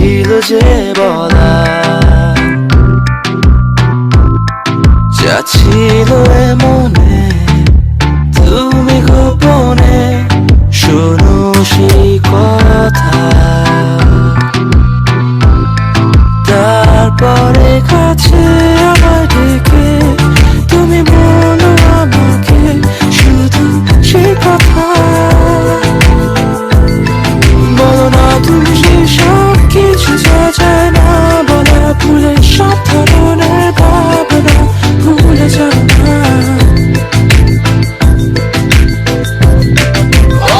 ছিল যে বলা, যা ছিল মনে তুমি গোপনে শোনো সেই কথা। তারপরে কাছে আমার ডেকে তুমি বলো আমাকে শুধু সেই কথা। বলো না তুমি সব কিছু যা যায় না বলা, ভুলে সব ধরনের ভাবনা ভুলে যাও না।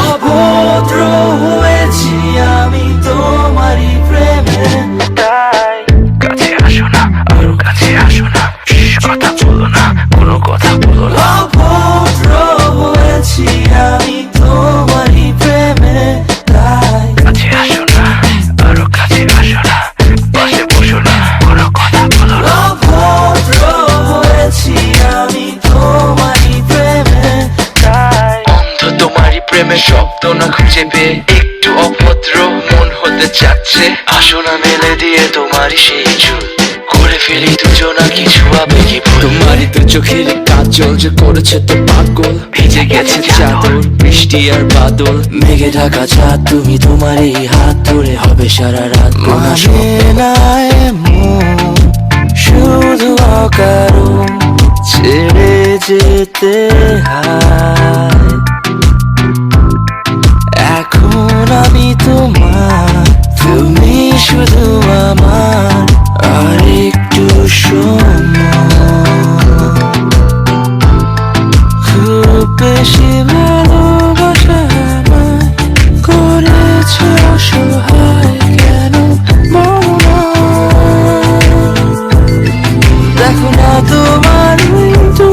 অভদ্র হয়েছি আমি তোমারই প্রেমে, তাই কাছে আসো না, আরো কাছে আসো না, কথা বলো না, কোনো কথা বলো না। অভদ্র হয়েছি আমি তোমারই প্রেমে, তাই কাছে আসো না, আরো কাছে আসো না, পাশে বসো না, কোনো কথা বলো না। অভদ্র হয়েছি আমি তোমারই প্রেমে, তাই অন্ধ তোমারই প্রেমে শব্দ না খুঁজে পেয়ে একটু অভদ্র মন হতে চাচ্ছে। আসো না মেলে দিয়ে তোমারই সেই চুল, করে ফেলি দুজনা কিছু আবেগী ভুল। তোমারই তো চোখের কাজল যে করেছে তো পাগল, ভিজে গেছে চাদর বৃষ্টি আর বাদল, মেঘে ঢাকা চাঁদ তুমি তোমারই হাত ধরে হবে সারা রাত। শুধু অকারণ ছেড়ে যেতে হয়, এখন আমি তোমার